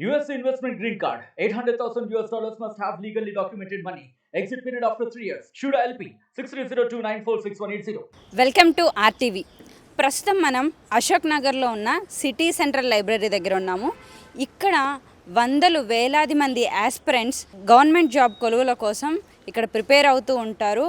US investment green card. $800,000 must have legally documented money. Exit period after 3 years. Shuda LP 6302946180. Welcome to RTV. ప్రస్తుతం మనం అశోక్ నగర్లో ఉన్న city central library దగ్గర ఉన్నాము. ఇక్కడ వందలు వేలాది మంది ఆస్పిరెంట్స్ గవర్నమెంట్ జాబ్ కొలువుల కోసం ఇక్కడ ప్రిపేర్ అవుతూ ఉంటారు.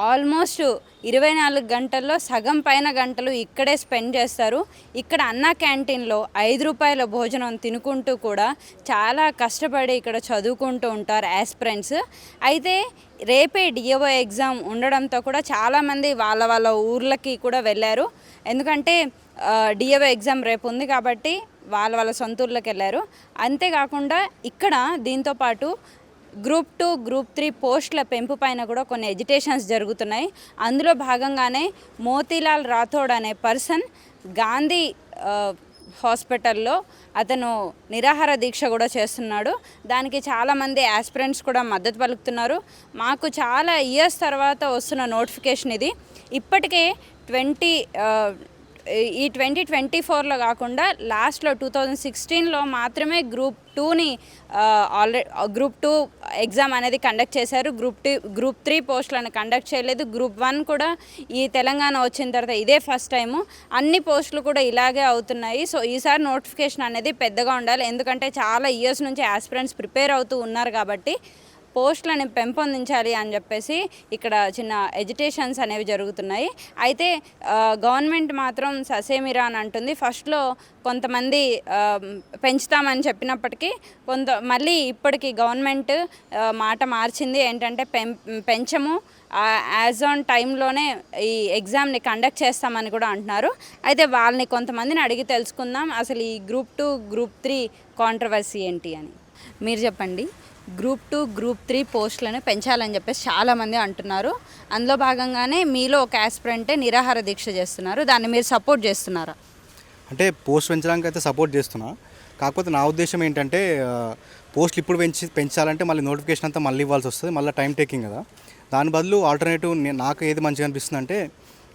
ఆల్మోస్ట్ 24 గంటల్లో సగం పైన గంటలు ఇక్కడే స్పెండ్ చేస్తారు. ఇక్కడ అన్నా క్యాంటీన్లో 5 రూపాయల భోజనం తినుకుంటూ కూడా చాలా కష్టపడి ఇక్కడ చదువుకుంటూ ఉంటారు ఆస్పిరెంట్స్. అయితే రేపే డిఏఓ ఎగ్జామ్ ఉండడంతో కూడా చాలామంది వాళ్ళ ఊర్లకి కూడా వెళ్ళారు. ఎందుకంటే డిఏఓ ఎగ్జామ్ రేపు ఉంది కాబట్టి వాళ్ళ సొంత ఊర్లోకి వెళ్ళారు. అంతేకాకుండా ఇక్కడ దీంతోపాటు గ్రూప్ 2, గ్రూప్ 3 పోస్టుల పెంపు పైన కూడా కొన్ని ఎజిటేషన్స్ జరుగుతున్నాయి. అందులో భాగంగానే మోతీలాల్ రాథోడ్ అనే పర్సన్ గాంధీ హాస్పిటల్లో అతను నిరాహార దీక్ష కూడా చేస్తున్నాడు. దానికి చాలామంది ఆస్పిరెంట్స్ కూడా మద్దతు పలుకుతున్నారు. మాకు చాలా ఇయర్స్ తర్వాత వస్తున్న నోటిఫికేషన్ ఇది. ఇప్పటికే 2024లో కాకుండా లాస్ట్లో 2016లో మాత్రమే గ్రూప్ 2ని గ్రూప్ 2 ఎగ్జామ్ అనేది కండక్ట్ చేశారు. గ్రూప్ 3 పోస్టులను కండక్ట్ చేయలేదు. గ్రూప్ 1 కూడా ఈ తెలంగాణ వచ్చిన తర్వాత ఇదే ఫస్ట్ టైము. అన్ని పోస్టులు కూడా ఇలాగే అవుతున్నాయి. సో ఈసారి నోటిఫికేషన్ అనేది పెద్దగా ఉండాలి. ఎందుకంటే చాలా ఇయర్స్ నుంచి ఆస్పిరెంట్స్ ప్రిపేర్ అవుతూ ఉన్నారు కాబట్టి పోస్టులను పెంపొందించాలి అని చెప్పేసి ఇక్కడ చిన్న ఎజిటేషన్స్ అనేవి జరుగుతున్నాయి. అయితే గవర్నమెంట్ మాత్రం ససేమిరా అని అంటుంది. ఫస్ట్లో కొంతమంది పెంచుతామని చెప్పినప్పటికీ మళ్ళీ ఇప్పటికి గవర్నమెంట్ మాట మార్చింది. ఏంటంటే పెంచము, యాజ్ ఆన్ టైంలోనే ఈ ఎగ్జామ్ని కండక్ట్ చేస్తామని కూడా అంటున్నారు. అయితే వాళ్ళని కొంతమందిని అడిగి తెలుసుకుందాం అసలు ఈ గ్రూప్ 2, గ్రూప్ 3 కాంట్రవర్సీ ఏంటి అని. మీరు చెప్పండి. గ్రూప్ 2, గ్రూప్ 3 పోస్టులను పెంచాలని చెప్పేసి చాలామంది అంటున్నారు. అందులో భాగంగానే మీలో ఒక ఆస్పిరెంటే నిరాహార దీక్ష చేస్తున్నారు. దాన్ని మీరు సపోర్ట్ చేస్తున్నారా? అంటే పోస్ట్ పెంచడానికి అయితే సపోర్ట్ చేస్తున్నా. కాకపోతే నా ఉద్దేశం ఏంటంటే పోస్టులు ఇప్పుడు పెంచాలంటే మళ్ళీ నోటిఫికేషన్ అంతా మళ్ళీ ఇవ్వాల్సి వస్తుంది. మళ్ళీ టైం టేకింగ్ కదా. దాని బదులు ఆల్టర్నేటివ్ నాకు ఏది మంచిగా అనిపిస్తుంది అంటే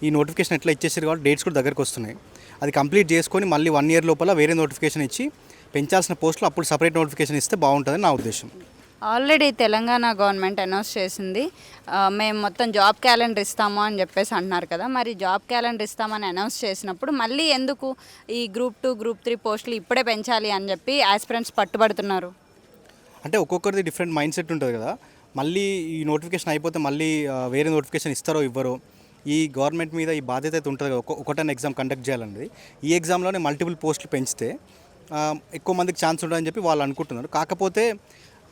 ఈ నోటిఫికేషన్ ఎట్లా ఇచ్చేసారు కాబట్టి డేట్స్ కూడా దగ్గరకు వస్తున్నాయి. అది కంప్లీట్ చేసుకొని మళ్ళీ 1 ఇయర్ లోపల వేరే నోటిఫికేషన్ ఇచ్చి పెంచాల్సిన పోస్టులు అప్పుడు సపరేట్ నోటిఫికేషన్ ఇస్తే బాగుంటుందని నా ఉద్దేశం. ఆల్రెడీ తెలంగాణ గవర్నమెంట్ అనౌన్స్ చేసింది, మేము మొత్తం జాబ్ క్యాలెండర్ ఇస్తాము అని చెప్పేసి అంటున్నారు కదా. మరి జాబ్ క్యాలెండర్ ఇస్తామని అనౌన్స్ చేసినప్పుడు మళ్ళీ ఎందుకు ఈ గ్రూప్ 2, గ్రూప్ 3 పోస్టులు ఇప్పుడే పెంచాలి అని చెప్పి ఆస్పిరెంట్స్ పట్టుబడుతున్నారు? అంటే ఒక్కొక్కరిది డిఫరెంట్ మైండ్ సెట్ ఉంటుంది కదా. మళ్ళీ ఈ నోటిఫికేషన్ అయిపోతే మళ్ళీ వేరే నోటిఫికేషన్ ఇస్తారో ఇవ్వరో, ఈ గవర్నమెంట్ మీద ఈ బాధ్యత అయితే ఉంటుంది కదా. ఒకటైనా ఎగ్జామ్ కండక్ట్ చేయాలన్నది. ఈ ఎగ్జామ్లోనే మల్టిపుల్ పోస్టులు పెంచితే ఎక్కువ మందికి ఛాన్స్ ఉంటుందని చెప్పి వాళ్ళు అనుకుంటున్నారు. కాకపోతే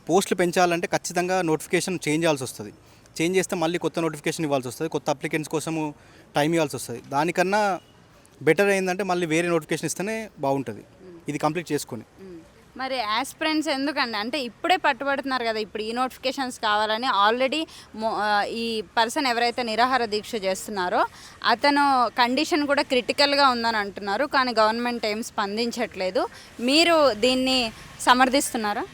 పోస్టులు పెంచాలంటే ఖచ్చితంగా నోటిఫికేషన్ చేంజ్ చేయాల్సి వస్తుంది. చేంజ్ చేస్తే మళ్ళీ కొత్త నోటిఫికేషన్ ఇవ్వాల్సి వస్తుంది. కొత్త అప్లికెంట్స్ కోసము టైం ఇవ్వాల్సి వస్తుంది. దానికన్నా బెటర్ ఏంటంటే మళ్ళీ వేరే నోటిఫికేషన్ ఇస్తేనే బాగుంటుంది ఇది కంప్లీట్ చేసుకొని. మరి ఆస్పిరెంట్స్ ఎందుకండి అంటే ఇప్పుడే పట్టుబడుతున్నారు కదా, ఇప్పుడు ఈ నోటిఫికేషన్స్ కావాలని. ఆల్రెడీ ఈ పర్సన్ ఎవరైతే నిరాహార దీక్ష చేస్తున్నారో అతను కండిషన్ కూడా క్రిటికల్గా ఉందని అంటున్నారు. కానీ గవర్నమెంట్ ఏం స్పందించట్లేదు. మీరు దీన్ని సమర్థిస్తున్నారా?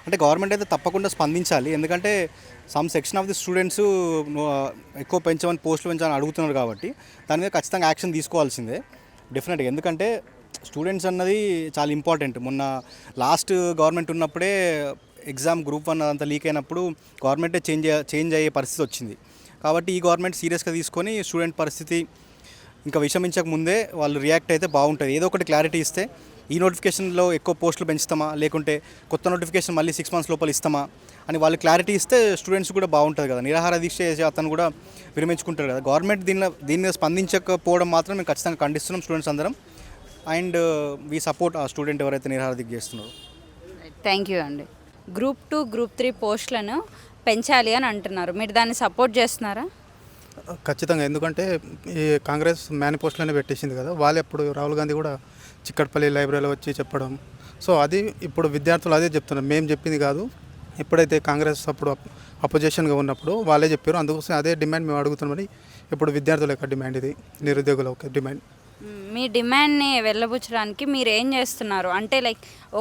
అంటే గవర్నమెంట్ అయితే తప్పకుండా స్పందించాలి. ఎందుకంటే some section of the students ఎక్కువ పెంచమని పోస్టులు పెంచాలని అడుగుతున్నారు కాబట్టి దాని మీద ఖచ్చితంగా యాక్షన్ తీసుకోవాల్సిందే డెఫినెట్గా. ఎందుకంటే స్టూడెంట్స్ అన్నది చాలా ఇంపార్టెంట్. మొన్న లాస్ట్ గవర్నమెంట్ ఉన్నప్పుడే ఎగ్జామ్ గ్రూప్ 1 అంతా లీక్ అయినప్పుడు గవర్నమెంటే చేంజ్ అయ్యే పరిస్థితి వచ్చింది. కాబట్టి ఈ గవర్నమెంట్ సీరియస్గా తీసుకొని స్టూడెంట్ పరిస్థితి ఇంకా విషమించక ముందే వాళ్ళు రియాక్ట్ అయితే బాగుంటుంది. ఏదో ఒకటి క్లారిటీ ఇస్తే ఈ నోటిఫికేషన్లో ఎక్కువ పోస్టులు పెంచుతామా లేకుంటే కొత్త నోటిఫికేషన్ మళ్ళీ 6 months లోపల ఇస్తామా అని వాళ్ళు క్లారిటీ ఇస్తే స్టూడెంట్స్ కూడా బాగుంటుంది కదా. నిరాహార దీక్ష చేసి అతను కూడా విరమించుకుంటారు కదా. గవర్నమెంట్ దీని మీద స్పందించకపోవడం మాత్రం మేము ఖచ్చితంగా ఖండిస్తున్నాం స్టూడెంట్స్ అందరం. అండ్ వీ సపోర్ట్ ఆ స్టూడెంట్ ఎవరైతే నిరాహార దీక్ష చేస్తున్నారో. థ్యాంక్ యూ అండి. గ్రూప్ 2, గ్రూప్ 3 పోస్టులను పెంచాలి అని అంటున్నారు. మీరు దాన్ని సపోర్ట్ చేస్తున్నారా? ఖచ్చితంగా. ఎందుకంటే ఈ కాంగ్రెస్ మేనిఫెస్టోలోనే పెట్టేసింది కదా. వాళ్ళు ఎప్పుడు రాహుల్ గాంధీ కూడా చిక్కడపల్లి లైబ్రరీలో వచ్చి చెప్పడం. సో అది ఇప్పుడు విద్యార్థులు అదే చెప్తున్నారు, మేము చెప్పింది కాదు. ఎప్పుడైతే కాంగ్రెస్ అప్పుడు అపోజిషన్గా ఉన్నప్పుడు వాళ్ళే చెప్పారు. అందుకోసం అదే డిమాండ్ మేము అడుగుతున్నామని ఇప్పుడు విద్యార్థుల యొక్క డిమాండ్, ఇది నిరుద్యోగుల యొక్క డిమాండ్. మీ డిమాండ్ని వెళ్ళబుచ్చడానికి మీరు ఏం చేస్తున్నారు అంటే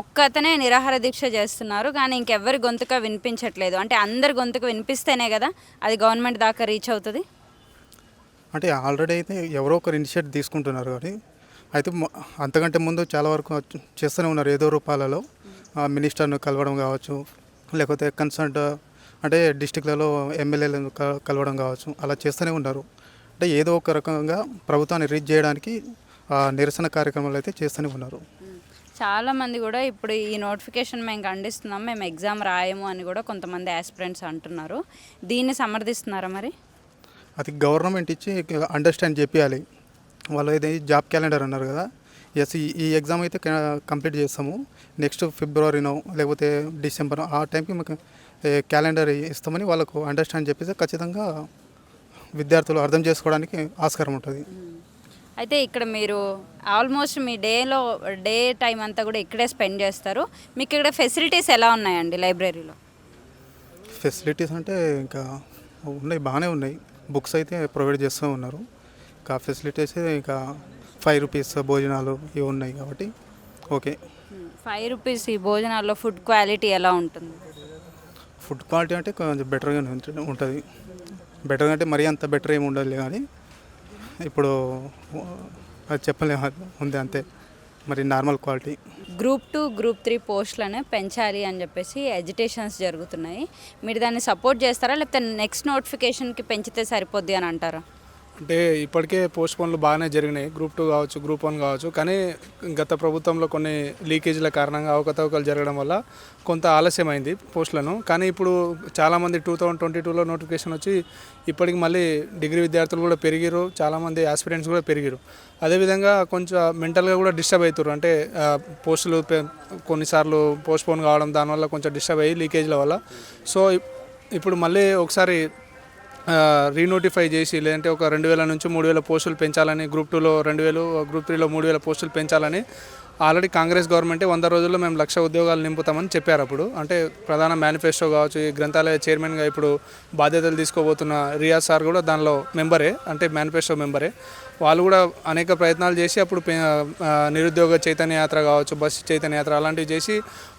ఒక్కతనే నిరాహార దీక్ష చేస్తున్నారు కానీ ఇంకెవ్వరి గొంతుక వినిపించట్లేదు. అంటే అందరి గొంతుకు వినిపిస్తేనే కదా అది గవర్నమెంట్ దాకా రీచ్ అవుతుంది. అంటే ఆల్రెడీ అయితే ఎవరో ఒకరు ఇనిషియేటివ్ తీసుకుంటున్నారు కానీ అయితే అంతకంటే ముందు చాలా వరకు చేస్తూనే ఉన్నారు ఏదో రూపాలలో. మినిస్టర్ను కలవడం కావచ్చు, లేకపోతే కన్సర్ట్ అంటే డిస్టిక్లలో ఎమ్మెల్యేలను కలవడం కావచ్చు, అలా చేస్తూనే ఉన్నారు. అంటే ఏదో ఒక రకంగా ప్రభుత్వాన్ని రీచ్ చేయడానికి నిరసన కార్యక్రమాలు అయితే చేస్తూనే ఉన్నారు. చాలామంది కూడా ఇప్పుడు ఈ నోటిఫికేషన్ మేము ఖండిస్తున్నాం, మేము ఎగ్జామ్ రాయము అని కూడా కొంతమంది ఆస్పిరెంట్స్ అంటున్నారు. దీన్ని సమర్థిస్తున్నారా మరి? అది గవర్నమెంట్ ఇచ్చి అండర్స్టాండ్ చేపియాలి. వాళ్ళు ఇది జాబ్ క్యాలెండర్ అన్నారు కదా, ఎస్ ఈ ఎగ్జామ్ అయితే కంప్లీట్ చేస్తాము, నెక్స్ట్ ఫిబ్రవరినో లేకపోతే డిసెంబర్ ఆ టైంకి మాకు క్యాలెండర్ ఇస్తామని వాళ్ళకు అండర్స్టాండ్ చెప్పేసి ఖచ్చితంగా విద్యార్థులు అర్థం చేసుకోవడానికి ఆస్కారం ఉంటుంది. అయితే ఇక్కడ మీరు ఆల్మోస్ట్ మీ డే టైం అంతా కూడా ఇక్కడే స్పెండ్ చేస్తారు. మీకు ఇక్కడ ఫెసిలిటీస్ ఎలా ఉన్నాయండి లైబ్రరీలో? ఫెసిలిటీస్ అంటే ఇంకా ఉన్నాయి, బాగానే ఉన్నాయి. బుక్స్ అయితే ప్రొవైడ్ చేస్తూ ఉన్నారు. ఇంకా ఫెసిలిటీస్ ఇంకా 5 రూపీస్ భోజనాలు ఇవి ఉన్నాయి కాబట్టి ఓకే. 5 రూపీస్ ఈ భోజనాల్లో ఫుడ్ క్వాలిటీ ఎలా ఉంటుంది? ఫుడ్ క్వాలిటీ అంటే కొంచెం బెటర్గానే ఉంటుంది. బెటర్గా అంటే మరీ అంత బెటర్ ఏమి ఉండదు కానీ ఇప్పుడు అది చెప్పలేము, ఉంది అంతే, మరి నార్మల్ క్వాలిటీ. గ్రూప్ 2, గ్రూప్ 3 పోస్టులను పెంచాలి అని చెప్పేసి ఎజిటేషన్స్ జరుగుతున్నాయి. మీరు దాన్ని సపోర్ట్ చేస్తారా, లేకపోతే నెక్స్ట్ నోటిఫికేషన్కి పెంచితే సరిపోద్ది అని అంటారా? అంటే ఇప్పటికే పోస్ట్ పోన్లు బాగానే జరిగినాయి, గ్రూప్ 2 కావచ్చు, గ్రూప్ 1 కావచ్చు. కానీ గత ప్రభుత్వంలో కొన్ని లీకేజీల కారణంగా అవకతవకలు జరగడం వల్ల కొంత ఆలస్యమైంది పోస్టులను. కానీ ఇప్పుడు చాలామంది 2022లో నోటిఫికేషన్ వచ్చి ఇప్పటికి మళ్ళీ డిగ్రీ విద్యార్థులు కూడా పెరిగారు, చాలామంది ఆస్పిరెంట్స్ కూడా పెరిగారు. అదేవిధంగా కొంచెం మెంటల్గా కూడా డిస్టర్బ్ అవుతారు. అంటే పోస్టులు కొన్నిసార్లు పోస్ట్ పోన్ కావడం, దానివల్ల కొంచెం డిస్టర్బ్ అయ్యి లీకేజ్ల వల్ల. సో ఇప్పుడు మళ్ళీ ఒకసారి రీనోటిఫై చేసి, లేదంటే ఒక 2000 నుంచి 3000 పోస్టులు పెంచాలని, గ్రూప్ 2లో 2000, గ్రూప్ 3లో 3000 పోస్టులు పెంచాలని ఆల్రెడీ కాంగ్రెస్ గవర్నమెంటే 100 రోజుల్లో మేము 1,00,000 ఉద్యోగాలు నింపుతామని చెప్పారు. అప్పుడు అంటే ప్రధాన మేనిఫెస్టో కావచ్చు, ఈ గ్రంథాలయ చైర్మన్గా ఇప్పుడు బాధ్యతలు తీసుకోబోతున్న రియాజ్ సార్ కూడా దానిలో మెంబరే, అంటే మేనిఫెస్టో మెంబరే. వాళ్ళు కూడా అనేక ప్రయత్నాలు చేసి అప్పుడు నిరుద్యోగ చైతన్య యాత్ర కావచ్చు, బస్సు చైతన్య యాత్ర అలాంటివి చేసి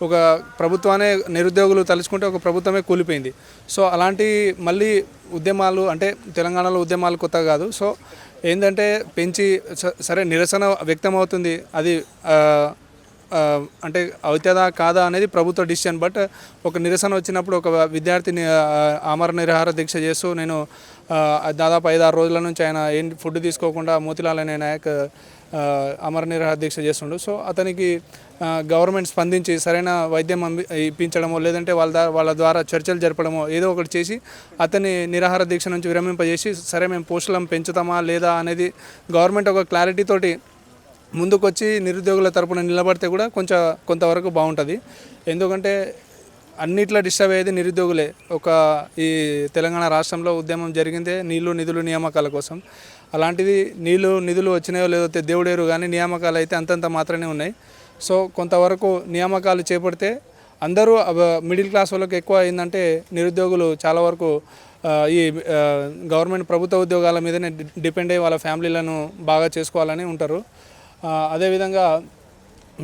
ఒక ప్రభుత్వాన్ని నిరుద్యోగులు తలుచుకుంటే ఒక ప్రభుత్వమే కూలిపోయింది. సో అలాంటి మళ్ళీ ఉద్యమాలు, అంటే తెలంగాణలో ఉద్యమాలు కొత్త కాదు. సో ఏంటంటే పెంచి సరే నిరసన వ్యక్తం అవుతుంది, అది అంటే అవుతుందా కాదా అనేది ప్రభుత్వ డిసిషన్. బట్ ఒక నిరసన వచ్చినప్పుడు ఒక విద్యార్థిని ఆమర నిరాహార దీక్ష చేస్తూ నేను దాదాపు 5-6 రోజుల నుంచి ఆయన ఏం ఫుడ్ తీసుకోకుండా మోతిలాల్ అనే నాయక్ అమర నిరాహార దీక్ష చేస్తుండు. సో అతనికి గవర్నమెంట్ స్పందించి సరైన వైద్యం ఇప్పించడమో, లేదంటే వాళ్ళ ద్వారా చర్చలు జరపడమో ఏదో ఒకటి చేసి అతన్ని నిరాహార దీక్ష నుంచి విరమింపజేసి సరే మేము పోస్టులను పెంచుతామా లేదా అనేది గవర్నమెంట్ ఒక క్లారిటీ తోటి ముందుకొచ్చి నిరుద్యోగుల తరపున నిలబడితే కూడా కొంతవరకు బాగుంటుంది. ఎందుకంటే అన్నిట్లో డిస్టర్బ్ అయ్యేది నిరుద్యోగులే. ఈ తెలంగాణ రాష్ట్రంలో ఉద్యమం జరిగిందే నీళ్లు నిధులు నియామకాల కోసం. అలాంటిది నిధులు వచ్చినాయో లేదో దేవుడేరు, కానీ నియామకాలు అయితే అంతంత మాత్రమే ఉన్నాయి. సో కొంతవరకు నియామకాలు చేపడితే అందరూ మిడిల్ క్లాస్ వాళ్ళకి ఎక్కువ ఏంటంటే నిరుద్యోగులు చాలా వరకు ఈ గవర్నమెంట్ ప్రభుత్వ ఉద్యోగాల మీదనే డిపెండ్ అయ్యి వాళ్ళ ఫ్యామిలీలను బాగా చేసుకోవాలని ఉంటారు. అదేవిధంగా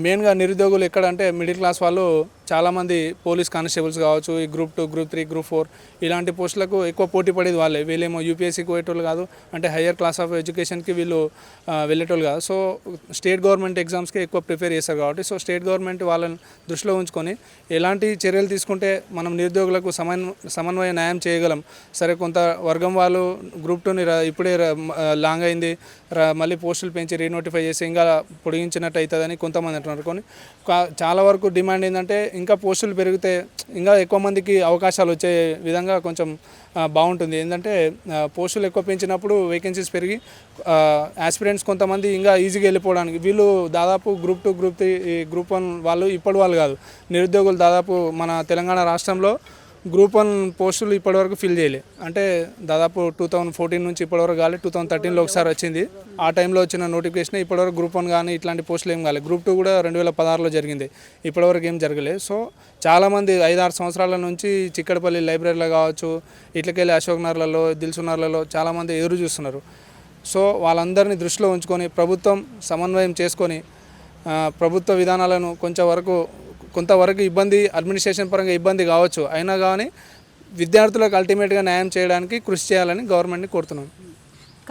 మెయిన్గా నిరుద్యోగులు ఎక్కడంటే మిడిల్ క్లాస్ వాళ్ళు చాలామంది పోలీస్ కానిస్టేబుల్స్ కావచ్చు, ఈ గ్రూప్ 2, గ్రూప్ 3, గ్రూప్ 4 ఇలాంటి పోస్టులకు ఎక్కువ పోటీ పడేది వాళ్ళే. వీళ్ళేమో యూపీఎస్సీకి పోయేటోళ్ళు కాదు, అంటే హయ్యర్ క్లాస్ ఆఫ్ ఎడ్యుకేషన్కి వీళ్ళు వెళ్ళేటోళ్ళు కాదు. సో స్టేట్ గవర్నమెంట్ ఎగ్జామ్స్కి ఎక్కువ ప్రిపేర్ చేస్తారు కాబట్టి సో స్టేట్ గవర్నమెంట్ వాళ్ళని దృష్టిలో ఉంచుకొని ఎలాంటి చర్యలు తీసుకుంటే మనం నిరుద్యోగులకు సమన్వయ న్యాయం చేయగలం. సరే కొంత వర్గం వాళ్ళు గ్రూప్ 2ని ఇప్పుడే లాంగ్ అయింది, మళ్ళీ పోస్టులు పెంచి రీనోటిఫై చేసి ఇంకా పొడిగించినట్టు అవుతుందని కొంతమంది అంటున్నారు. కొన్ని చాలా వరకు డిమాండ్ ఏంటంటే ఇంకా పోస్టులు పెరిగితే ఇంకా ఎక్కువ మందికి అవకాశాలు వచ్చే విధంగా కొంచెం బాగుంటుంది. ఏంటంటే పోస్టులు ఎక్కువ పెంచినప్పుడు వేకెన్సీస్ పెరిగి ఆస్పిరెంట్స్ కొంతమంది ఇంకా ఈజీగా వెళ్ళిపోవడానికి, వీళ్ళు దాదాపు గ్రూప్ 2, గ్రూప్ 3, గ్రూప్ 1 వాళ్ళు ఇప్పటి వాళ్ళు కాదు, నిరుద్యోగులు దాదాపు మన తెలంగాణ రాష్ట్రంలో గ్రూప్ 1 పోస్టులు ఇప్పటివరకు ఫిల్ చేయలే. అంటే దాదాపు 2014 నుంచి ఇప్పటివరకు కాలే, 2013లో ఒకసారి వచ్చింది. ఆ టైంలో వచ్చిన నోటిఫికేషన్ ఇప్పటివరకు గ్రూప్ 1 కానీ ఇట్లాంటి పోస్టులు ఏం కాలేదు. గ్రూప్ 2 కూడా 2016లో జరిగింది, ఇప్పటివరకు ఏం జరగలేదు. సో చాలామంది 5-6 సంవత్సరాల నుంచి చిక్కడపల్లి లైబ్రరీలో కావచ్చు, ఇట్లకెళ్ళి అశోక్ నగర్లలో, దిల్సునగర్లలో చాలామంది ఎదురు చూస్తున్నారు. సో వాళ్ళందరినీ దృష్టిలో ఉంచుకొని ప్రభుత్వం సమన్వయం చేసుకొని ప్రభుత్వ విధానాలను కొంతవరకు ఇబ్బంది, అడ్మినిస్ట్రేషన్ పరంగా ఇబ్బంది కావచ్చు, అయినా కానీ విద్యార్థులకు అల్టిమేట్గా న్యాయం చేయడానికి కృషి చేయాలని గవర్నమెంట్ని కోరుతున్నాం.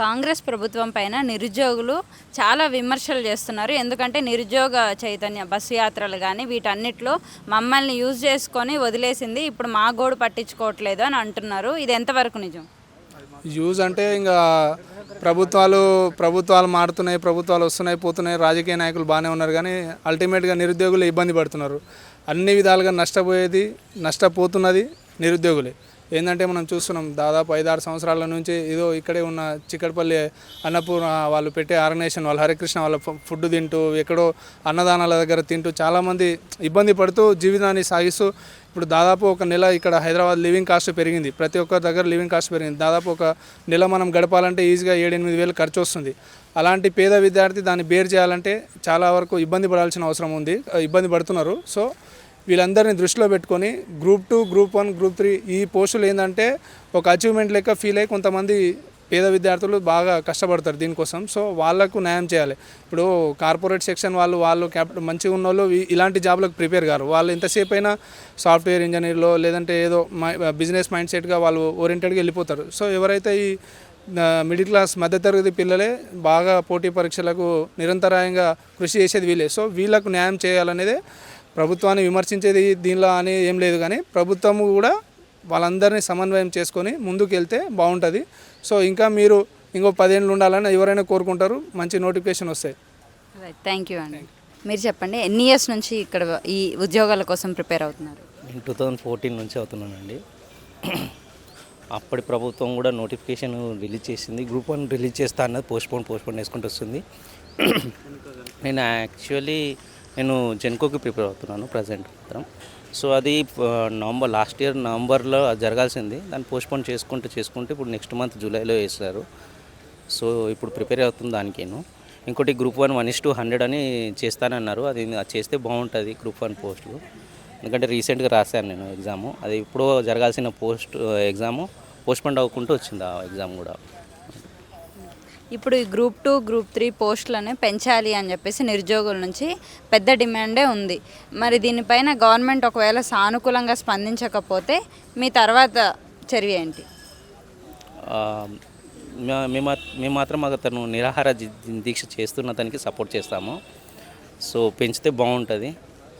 కాంగ్రెస్ ప్రభుత్వం పైన నిరుద్యోగులు చాలా విమర్శలు చేస్తున్నారు. ఎందుకంటే నిరుద్యోగ చైతన్య బస్సు యాత్రలు కానీ వీటన్నిటిలో మమ్మల్ని యూజ్ చేసుకొని వదిలేసింది, ఇప్పుడు మా గోడు పట్టించుకోవట్లేదు అని అంటున్నారు. ఇది ఎంతవరకు నిజం? యూజ్ అంటే ఇంకా ప్రభుత్వాలు మారుతున్నాయి, ప్రభుత్వాలు వస్తున్నాయి పోతున్నాయి, రాజకీయ నాయకులు బాగానే ఉన్నారు, కానీ అల్టిమేట్గా నిరుద్యోగులు ఇబ్బంది పడుతున్నారు. అన్ని విధాలుగా నష్టపోతున్నది నిరుద్యోగులే. ఏంటంటే మనం చూస్తున్నాం, దాదాపు 5-6 సంవత్సరాల నుంచి ఏదో ఇక్కడే ఉన్న చిక్కడపల్లి అన్నపూర్ణ వాళ్ళు పెట్టే ఆర్గనైజేషన్ వాళ్ళు హరికృష్ణ వాళ్ళ ఫుడ్ తింటూ ఎక్కడో అన్నదానాల దగ్గర తింటూ చాలామంది ఇబ్బంది పడుతూ జీవితాన్ని సాగిస్తూ ఇప్పుడు దాదాపు ఒక నెల ఇక్కడ హైదరాబాద్ లివింగ్ కాస్ట్ పెరిగింది, ప్రతి ఒక్కరి దగ్గర లివింగ్ కాస్ట్ పెరిగింది. దాదాపు ఒక నెల మనం గడపాలంటే ఈజీగా 7-8 వేలు ఖర్చు వస్తుంది. అలాంటి పేద విద్యార్థి దాన్ని బేర్ చేయాలంటే చాలా వరకు ఇబ్బంది పడాల్సిన అవసరం ఉంది, ఇబ్బంది పడుతున్నారు. సో వీళ్ళందరినీ దృష్టిలో పెట్టుకొని గ్రూప్ 2, గ్రూప్ 1, గ్రూప్ 3 ఈ పోస్టులు ఏంటంటే ఒక అచీవ్మెంట్ లెక్క ఫీల్ అయ్యి కొంతమంది పేద విద్యార్థులు బాగా కష్టపడతారు దీనికోసం. సో వాళ్ళకు న్యాయం చేయాలి. ఇప్పుడు కార్పొరేట్ సెక్షన్ వాళ్ళు క్యాపిటల్ మంచిగా ఉన్న వాళ్ళు ఇలాంటి జాబ్లకు ప్రిపేర్ కారు. వాళ్ళు ఎంతసేపు అయినా సాఫ్ట్వేర్ ఇంజనీర్లో లేదంటే ఏదో బిజినెస్ మైండ్ సెట్గా వాళ్ళు ఓరియంటెడ్గా వెళ్ళిపోతారు. సో ఎవరైతే ఈ మిడిల్ క్లాస్ మధ్యతరగతి పిల్లలే బాగా పోటీ పరీక్షలకు నిరంతరాయంగా కృషి చేసేది వీళ్ళే. సో వీళ్ళకు న్యాయం చేయాలనేదే ప్రభుత్వాన్ని విమర్శించేది దీనిలో అని ఏం లేదు, కానీ ప్రభుత్వం కూడా వాళ్ళందరినీ సమన్వయం చేసుకొని ముందుకు వెళ్తే బాగుంటుంది. సో ఇంకా మీరు ఇంకో 10 ఏళ్ళు ఉండాలని ఎవరైనా కోరుకుంటారు, మంచి నోటిఫికేషన్ వస్తాయి. థ్యాంక్ యూ అండి. మీరు చెప్పండి, ఎన్ని ఇయర్స్ నుంచి ఇక్కడ ఈ ఉద్యోగాల కోసం ప్రిపేర్ అవుతున్నారు? నేను 2014 నుంచి అవుతున్నానండి. అప్పటి ప్రభుత్వం కూడా నోటిఫికేషన్ రిలీజ్ చేసింది, గ్రూప్ 1 రిలీజ్ చేస్తా అన్నది పోస్ట్పోన్ వేసుకుంటూ వస్తుంది. నేను యాక్చువల్లీ జెన్కోకి ప్రిపేర్ అవుతున్నాను ప్రజెంట్ మాత్రం. సో అది లాస్ట్ ఇయర్ నవంబర్లో జరగాల్సింది, దాన్ని పోస్ట్పోన్ చేసుకుంటూ ఇప్పుడు నెక్స్ట్ మంత్ జూలైలో వేస్తారు. సో ఇప్పుడు ప్రిపేర్ అవుతుంది దానికేను. ఇంకోటి గ్రూప్ 1 1:100 అని చేస్తానన్నారు, అది చేస్తే బాగుంటుంది గ్రూప్ 1 పోస్టులు. ఎందుకంటే రీసెంట్గా రాశాను నేను ఎగ్జాము, అది ఇప్పుడు జరగాల్సిన ఎగ్జాము పోస్ట్పోన్ అవ్వకుంటూ వచ్చింది ఆ ఎగ్జామ్ కూడా. ఇప్పుడు ఈ గ్రూప్ 2, గ్రూప్ 3 పోస్టులను పెంచాలి అని చెప్పేసి నిరుద్యోగుల నుంచి పెద్ద డిమాండే ఉంది. మరి దీనిపైన గవర్నమెంట్ ఒకవేళ సానుకూలంగా స్పందించకపోతే మీ తర్వాత చర్య ఏంటి? మేము మాత్రం అతను నిరాహార దీక్ష చేస్తున్న అతనికి సపోర్ట్ చేస్తాము. సో పెంచితే బాగుంటుంది,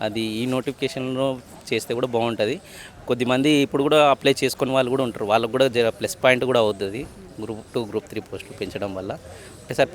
అది ఈ నోటిఫికేషన్లో చేస్తే కూడా బాగుంటుంది. కొద్దిమంది ఇప్పుడు కూడా అప్లై చేసుకునే వాళ్ళు కూడా ఉంటారు, వాళ్ళకు కూడా ప్లస్ పాయింట్ కూడా అవుతుంది గ్రూప్ 2, గ్రూప్ 3 పోస్టులు పెంచడం వల్ల. ఒకసారి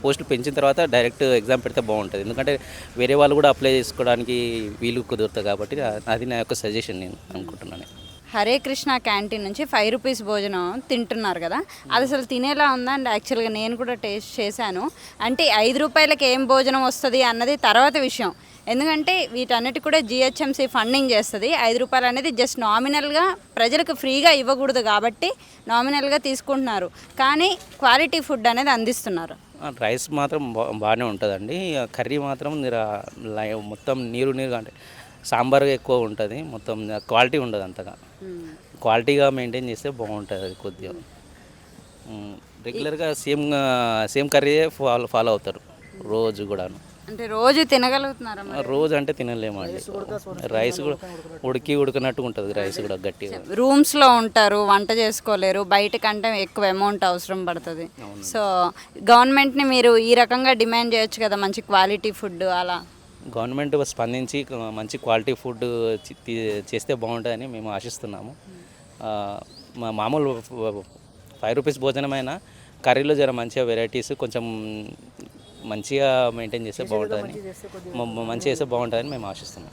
పోస్టులు పెంచిన తర్వాత డైరెక్ట్ ఎగ్జామ్ పెడితే బాగుంటుంది. ఎందుకంటే వేరే వాళ్ళు కూడా అప్లై చేసుకోవడానికి వీలు కుదురుతుంది కాబట్టి అది నా యొక్క సజెషన్ నేను అనుకుంటున్నాను. హరే కృష్ణ క్యాంటీన్ నుంచి 5 రూపీస్ భోజనం తింటున్నారు కదా, అది అసలు తినేలా ఉందా అండి? యాక్చువల్గా నేను కూడా టేస్ట్ చేశాను. అంటే 5 రూపాయలకి ఏం భోజనం వస్తుంది అన్నది తర్వాత విషయం. ఎందుకంటే వీటన్నిటి కూడా జిహెచ్ఎంసీ ఫండింగ్ చేస్తుంది. 5 రూపాయలు అనేది జస్ట్ నామినల్గా ప్రజలకు ఫ్రీగా ఇవ్వకూడదు కాబట్టి నామినల్గా తీసుకుంటున్నారు, కానీ క్వాలిటీ ఫుడ్ అనేది అందిస్తున్నారు. రైస్ మాత్రం బాగానే ఉంటుందండి, కర్రీ మాత్రం మొత్తం నీరు అంటే సాంబార్ ఎక్కువ ఉంటుంది, మొత్తం క్వాలిటీ ఉండదు అంతగా. క్వాలిటీగా మెయింటైన్ చేస్తే బాగుంటుంది అది కొద్దిగా. రెగ్యులర్గా సేమ్ కర్రీయే ఫాలో అవుతారు రోజు కూడాను. అంటే రోజు తినగలుగుతున్నారా? రోజు అంటే తినలేమండి, రైస్ కూడా ఉడికినట్టు ఉంటుంది, రైస్ కూడా గట్టిగా. రూమ్స్లో ఉంటారు, వంట చేసుకోలేరు, బయట కంటే ఎక్కువ అమౌంట్ అవసరం పడుతుంది. సో గవర్నమెంట్ని మీరు ఈ రకంగా డిమాండ్ చేయొచ్చు కదా, మంచి క్వాలిటీ ఫుడ్ అలా. గవర్నమెంట్ స్పందించి మంచి క్వాలిటీ ఫుడ్ చేస్తే బాగుంటుందని మేము ఆశిస్తున్నాము. మామూలు 5 రూపీస్ భోజనమైనా కర్రీలో జర మంచిగా వెరైటీస్ కొంచెం మంచిగా మెయింటైన్ చేస్తే బాగుంటుందని మంచిగా చేస్తే బాగుంటుందని మేము ఆశిస్తున్నాం.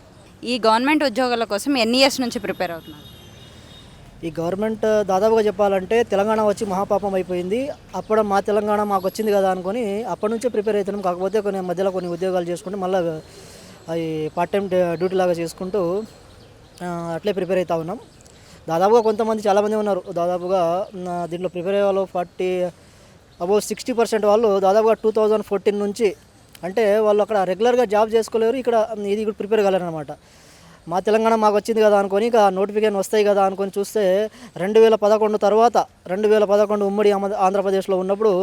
ఈ గవర్నమెంట్ ఉద్యోగాల కోసం ఎన్ని ఇయర్స్ నుంచి ప్రిపేర్ అవుతున్నారు? ఈ గవర్నమెంట్ దాదాపుగా చెప్పాలంటే తెలంగాణ వచ్చి మహాపాపం అయిపోయింది. అప్పుడు మా తెలంగాణ మాకు వచ్చింది కదా అనుకొని అప్పటి నుంచే ప్రిపేర్ అవుతున్నాం. కాకపోతే మధ్యలో కొన్ని ఉద్యోగాలు చేసుకుంటూ మళ్ళీ అవి పార్ట్ టైం డ్యూటీ లాగా చేసుకుంటూ అట్లే ప్రిపేర్ అవుతా ఉన్నాం. దాదాపుగా కొంతమంది చాలామంది ఉన్నారు, దాదాపుగా దీంట్లో ప్రిపేర్ అయ్యే వాళ్ళు 60% వాళ్ళు దాదాపుగా 2014 నుంచి, అంటే వాళ్ళు అక్కడ రెగ్యులర్గా జాబ్ చేసుకోలేరు, ఇక్కడ ఇది కూడా ప్రిపేర్ కాలేరనమాట. మా తెలంగాణ మాకు వచ్చింది కదా అనుకొని ఇక నోటిఫికేషన్ వస్తాయి కదా అనుకొని చూస్తే 2011 తర్వాత 2011 ఉమ్మడి ఆంధ్రప్రదేశ్లో ఉన్నప్పుడు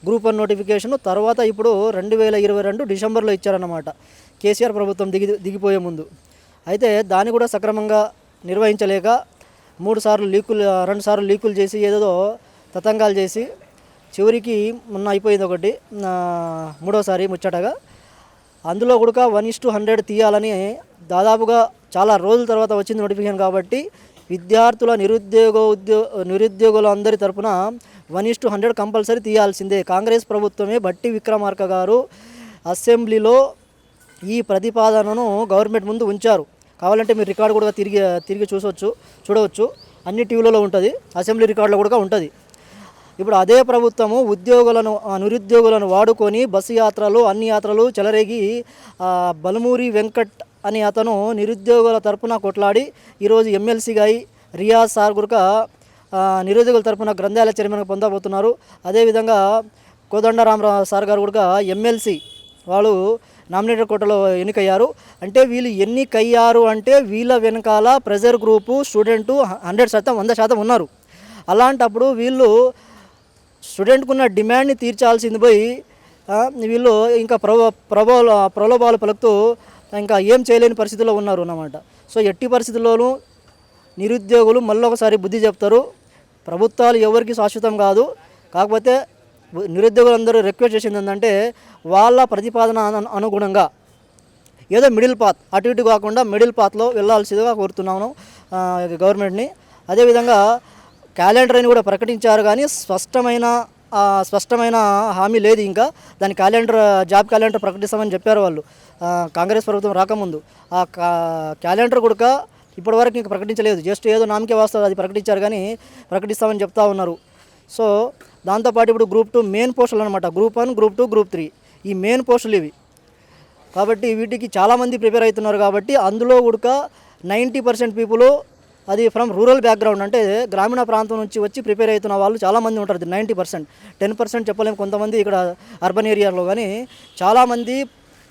గ్రూప్ 1 నోటిఫికేషన్ తర్వాత ఇప్పుడు 2022 డిసెంబర్లో ఇచ్చారన్నమాట, కేసీఆర్ ప్రభుత్వం దిగిపోయే ముందు. అయితే దాన్ని కూడా సక్రమంగా నిర్వహించలేక 2 సార్లు లీకులు చేసి ఏదేదో తతంగాలు చేసి చివరికి మొన్న అయిపోయింది ఒకటి మూడోసారి ముచ్చటగా. అందులో కూడా 1:100 తీయాలని దాదాపుగా చాలా రోజుల తర్వాత వచ్చింది నోటిఫికేషన్. కాబట్టి విద్యార్థుల నిరుద్యోగుల అందరి తరపున 1:100 కంపల్సరీ తీయాల్సిందే. కాంగ్రెస్ ప్రభుత్వమే బట్టి విక్రమార్క గారు అసెంబ్లీలో ఈ ప్రతిపాదనను గవర్నమెంట్ ముందు ఉంచారు. కావాలంటే మీరు రికార్డు కూడా తిరిగి చూడవచ్చు. అన్ని టీవీలలో ఉంటుంది, అసెంబ్లీ రికార్డులో కూడా ఉంటుంది. ఇప్పుడు అదే ప్రభుత్వము నిరుద్యోగులను వాడుకొని బస్సు యాత్రలు అన్ని యాత్రలు చెలరేగి బలమూరి వెంకట్ అని అతను నిరుద్యోగుల తరపున కొట్లాడి ఈరోజు ఎమ్మెల్సీగా అయి రియాజ్ సార్ గురక నిరుద్యోగుల తరపున గ్రంథాలయ చైర్మన్గా పొందబోతున్నారు. అదేవిధంగా కోదండరామరావు సార్ గారు కూడా ఎమ్మెల్సీ వాళ్ళు నామినేటెడ్ కోటలో ఎన్నికయ్యారు. అంటే వీళ్ళు ఎన్నికయ్యారు అంటే వీళ్ళ వెనకాల ప్రెజర్ గ్రూపు స్టూడెంటు 100% ఉన్నారు. అలాంటప్పుడు వీళ్ళు స్టూడెంట్కున్న డిమాండ్ని తీర్చాల్సింది పోయి వీళ్ళు ఇంకా ప్రలోభాలు పలుకుతూ ఇంకా ఏం చేయలేని పరిస్థితిలో ఉన్నారు అన్నమాట. సో ఎట్టి పరిస్థితుల్లోనూ నిరుద్యోగులు మళ్ళొకసారి బుద్ధి చెప్తారు. ప్రభుత్వాలు ఎవరికి శాశ్వతం కాదు. కాకపోతే నిరుద్యోగులందరూ రిక్వెస్ట్ చేసింది ఏంటంటే వాళ్ళ ప్రతిపాదన అనుగుణంగా ఏదో మిడిల్ పాత్ అటు ఇటు కాకుండా మిడిల్ పాత్లో వెళ్ళాల్సిందిగా కోరుతున్నాను గవర్నమెంట్ని. అదేవిధంగా క్యాలెండర్ అని కూడా ప్రకటించారు, కానీ స్పష్టమైన హామీ లేదు. ఇంకా దాని జాబ్ క్యాలెండర్ ప్రకటిస్తామని చెప్పారు వాళ్ళు కాంగ్రెస్ ప్రభుత్వం రాకముందు. ఆ క్యాలెండర్ కూడా ఇప్పటివరకు ఇంకా ప్రకటించలేదు. జస్ట్ ఏదో నామకే వాస్తవం అది ప్రకటించారు, కానీ ప్రకటిస్తామని చెప్తా ఉన్నారు. సో దాంతోపాటు ఇప్పుడు గ్రూప్ 2 మెయిన్ పోస్టులు అనమాట. గ్రూప్ 1, గ్రూప్ 2, గ్రూప్ 3 ఈ మెయిన్ పోస్టులు ఇవి. కాబట్టి వీటికి చాలామంది ప్రిపేర్ అవుతున్నారు. కాబట్టి అందులో కూడా 90% పీపుల్ అది ఫ్రమ్ రూరల్ బ్యాక్గ్రౌండ్, అంటే గ్రామీణ ప్రాంతం నుంచి వచ్చి ప్రిపేర్ అవుతున్న వాళ్ళు చాలామంది ఉంటారు. 90%, 10% చెప్పలేము కొంతమంది ఇక్కడ అర్బన్ ఏరియాలో. కానీ చాలామంది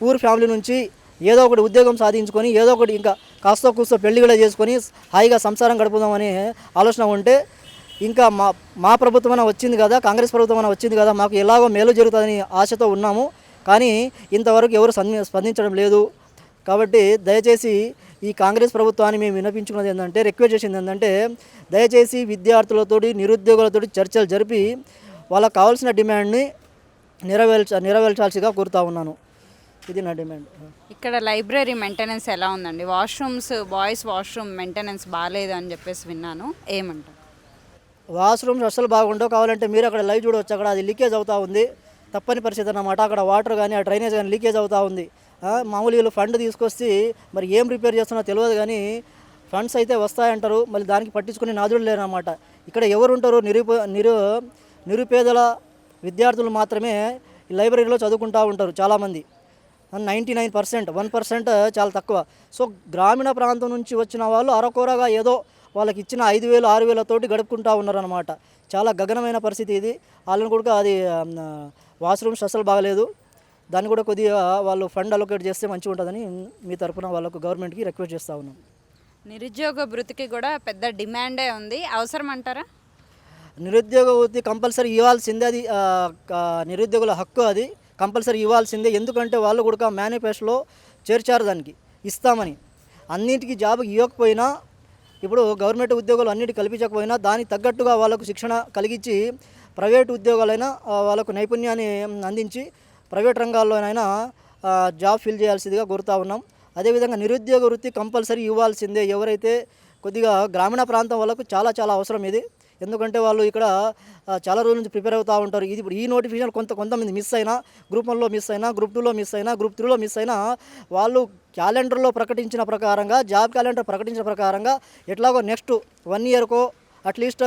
పూర్ ఫ్యామిలీ నుంచి ఏదో ఒకటి ఉద్యోగం సాధించుకొని ఏదో ఒకటి ఇంకా కాస్త కూస్తో పెళ్లి కూడా చేసుకొని హాయిగా సంసారం గడుపుదామనే ఆలోచన ఉంటే ఇంకా మా ప్రభుత్వం వచ్చింది కదా, కాంగ్రెస్ ప్రభుత్వం వచ్చింది కదా, మాకు ఎలాగో మేలు జరుగుతుందని ఆశతో ఉన్నాము. కానీ ఇంతవరకు ఎవరు స్పందించడం లేదు. కాబట్టి దయచేసి ఈ కాంగ్రెస్ ప్రభుత్వాన్ని మేము వినిపించుకున్నది ఏంటంటే, రిక్వెస్ట్ చేసింది ఏంటంటే, దయచేసి విద్యార్థులతోటి నిరుద్యోగులతోటి చర్చలు జరిపి వాళ్ళకు కావాల్సిన డిమాండ్ని నెరవేర్చాల్సిగా కోరుతా ఉన్నాను. ఇది నా డిమాండ్. ఇక్కడ లైబ్రరీ మెయింటెనెన్స్ ఎలా ఉందండి? వాష్రూమ్స్, బాయ్స్ వాష్రూమ్ మెయింటెనెన్స్ బాగాలేదు అని చెప్పేసి విన్నాను, ఏమంటారు? వాష్రూమ్స్ అస్సలు బాగుండవు. కావాలంటే మీరు అక్కడ లైవ్ చూడవచ్చు. అక్కడ అది లీకేజ్ అవుతూ ఉంది, తప్పని పరిస్థితి అన్నమాట. అక్కడ వాటర్ కానీ ఆ డ్రైనేజ్ కానీ లీకేజ్ అవుతూ ఉంది. మామూలు వీళ్ళు ఫండ్ తీసుకొచ్చి మరి ఏం రిపేర్ చేస్తున్నా తెలియదు, కానీ ఫండ్స్ అయితే వస్తాయంటారు, మళ్ళీ దానికి పట్టించుకునే నాదుడు లేరన్నమాట. ఇక్కడ ఎవరు ఉంటారు? నిరుపేదల విద్యార్థులు మాత్రమే ఈ లైబ్రరీలో చదువుకుంటూ ఉంటారు చాలామంది. 99%, 1% చాలా తక్కువ. సో గ్రామీణ ప్రాంతం నుంచి వచ్చిన వాళ్ళు అరకొరగా ఏదో వాళ్ళకి ఇచ్చిన 5,000, 6,000 గడుపుకుంటూ ఉన్నారన్నమాట. చాలా గగనమైన పరిస్థితి ఇది. వాళ్ళని కూడా అది వాష్రూమ్స్ అసలు బాగలేదు. దాన్ని కూడా కొద్దిగా వాళ్ళు ఫండ్ అలొకేట్ చేస్తే మంచిగా ఉంటుందని మీ తరఫున వాళ్ళకు గవర్నమెంట్కి రిక్వెస్ట్ చేస్తూ ఉన్నాం. నిరుద్యోగ వృత్తికి కూడా పెద్ద డిమాండే ఉంది, అవసరం అంటారా? నిరుద్యోగ వృత్తి కంపల్సరీ ఇవ్వాల్సిందే. అది నిరుద్యోగుల హక్కు, అది కంపల్సరీ ఇవ్వాల్సిందే. ఎందుకంటే వాళ్ళు కూడా మేనిఫెస్టోలో చేర్చారు దానికి ఇస్తామని. అన్నింటికి జాబ్ ఇవ్వకపోయినా, ఇప్పుడు గవర్నమెంట్ ఉద్యోగాలు అన్నిటికీ కల్పించకపోయినా దానికి తగ్గట్టుగా వాళ్ళకు శిక్షణ కలిగించి ప్రైవేట్ ఉద్యోగాలైనా వాళ్ళకు నైపుణ్యాన్ని అందించి ప్రైవేట్ రంగాల్లోనైనా జాబ్ ఫిల్ చేయాల్సిందిగా కోరుతా ఉన్నాం. అదేవిధంగా నిరుద్యోగ వృత్తి కంపల్సరీ ఇవ్వాల్సిందే. ఎవరైతే కొద్దిగా గ్రామీణ ప్రాంతం వాళ్ళకు చాలా అవసరం ఇది. ఎందుకంటే వాళ్ళు ఇక్కడ చాలా రోజుల నుంచి ప్రిపేర్ అవుతూ ఉంటారు. ఇది ఇప్పుడు ఈ నోటిఫికేషన్ కొంతమంది మిస్ అయినా, గ్రూప్ 1లో మిస్ అయినా, గ్రూప్ 2లో మిస్ అయినా, గ్రూప్ 3లో మిస్ అయినా, వాళ్ళు క్యాలెండర్లో ప్రకటించిన ప్రకారంగా, జాబ్ క్యాలెండర్ ప్రకటించిన ప్రకారంగా ఎట్లాగో నెక్స్ట్ 1 ఇయర్కో అట్లీస్ట్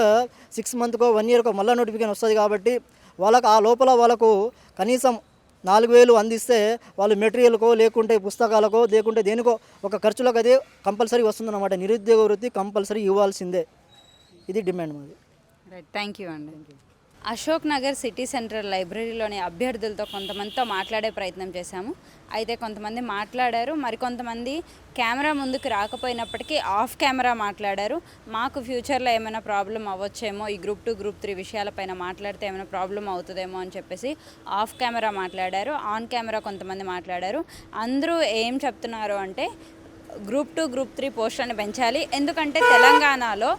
6 మంత్కో 1 ఇయర్కో మళ్ళీ నోటిఫికేషన్ వస్తుంది. కాబట్టి వాళ్ళకు ఆ లోపల వాళ్ళకు కనీసం 4,000 అందిస్తే వాళ్ళు మెటీరియల్కో లేకుంటే పుస్తకాలకో లేకుంటే దేనికో ఒక ఖర్చులకు అదే కంపల్సరీ వస్తుందన్నమాట. నిరుద్యోగ వృత్తి కంపల్సరీ ఇవ్వాల్సిందే. ఇది డిమాండ్ మాది. రైట్, థ్యాంక్ యూ అండి. అశోక్ నగర్ సిటీ సెంట్రల్ లైబ్రరీలోని అభ్యర్థులతో కొంతమందితో మాట్లాడే ప్రయత్నం చేశాము. అయితే కొంతమంది మాట్లాడారు, మరికొంతమంది కెమెరా ముందుకు రాకపోయినప్పటికీ ఆఫ్ కెమెరా మాట్లాడారు. మాకు ఫ్యూచర్లో ఏమైనా ప్రాబ్లం అవ్వచ్చేమో, ఈ గ్రూప్ 2, గ్రూప్ 3 విషయాలపైన మాట్లాడితే ఏమైనా ప్రాబ్లం అవుతుందేమో అని చెప్పేసి ఆఫ్ కెమెరా మాట్లాడారు. ఆన్ కెమెరా కొంతమంది మాట్లాడారు. అందరూ ఏం చెప్తున్నారు అంటే గ్రూప్ 2, గ్రూప్ 3 పోస్టులను పెంచాలి. ఎందుకంటే తెలంగాణలో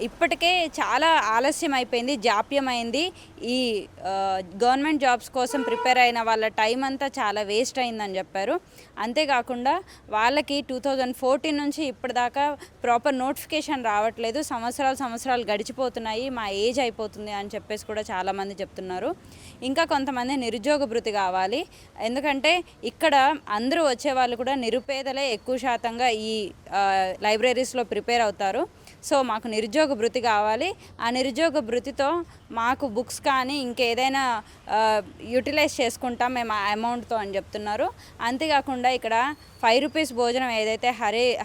ఇప్పటికే చాలా ఆలస్యం అయిపోయింది, జాప్యమైంది. ఈ గవర్నమెంట్ జాబ్స్ కోసం ప్రిపేర్ అయిన వాళ్ళ టైం అంతా చాలా వేస్ట్ అయిందని చెప్పారు. అంతేకాకుండా వాళ్ళకి 2014 నుంచి ఇప్పటిదాకా ప్రాపర్ నోటిఫికేషన్ రావట్లేదు, సంవత్సరాలు గడిచిపోతున్నాయి, మా ఏజ్ అయిపోతుంది అని చెప్పేసి కూడా చాలామంది చెప్తున్నారు. ఇంకా కొంతమంది నిరుద్యోగ భృతి కావాలి, ఎందుకంటే ఇక్కడ అందరూ వచ్చేవాళ్ళు కూడా నిరుపేదలే ఎక్కువ శాతంగా ఈ లైబ్రరీస్లో ప్రిపేర్ అవుతారు. సో మాకు నిరుద్యోగ భృతి కావాలి, ఆ నిరుద్యోగ భృతితో మాకు బుక్స్ కానీ ఇంకేదైనా యూటిలైజ్ చేసుకుంటాం మేము ఆ అమౌంట్తో అని చెప్తున్నారు. అంతేకాకుండా ఇక్కడ 5 రూపీస్ భోజనం ఏదైతే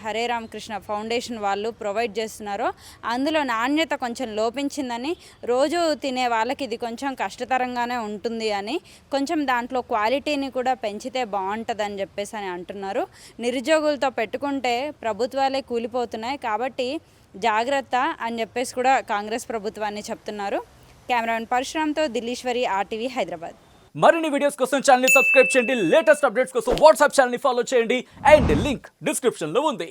హరే రామకృష్ణ ఫౌండేషన్ వాళ్ళు ప్రొవైడ్ చేస్తున్నారో అందులో నాణ్యత కొంచెం లోపించిందని, రోజు తినే వాళ్ళకి ఇది కొంచెం కష్టతరంగానే ఉంటుంది అని, కొంచెం దాంట్లో క్వాలిటీని కూడా పెంచితే బాగుంటుందని చెప్పేసి అని అంటున్నారు. నిరుద్యోగులతో పెట్టుకుంటే ప్రభుత్వాలే కూలిపోతున్నాయి కాబట్టి జాగ్రత్త అని చెప్పేసి కూడా కాంగ్రెస్ ప్రభుత్వాన్ని చెప్తున్నారు. కెమెరామెన్ పరశురామ్తో దిల్లీశ్వరి, RTV, హైదరాబాద్. మరిన్ని వీడియోస్ కోసం ఛానల్ ని సబ్స్క్రైబ్ చేయండి, లేటెస్ట్ అప్డేట్స్ కోసం వాట్సాప్ ఛానల్ ని ఫాలో చేయండి అండ్ లింక్ డిస్క్రిప్షన్ లో ఉంది.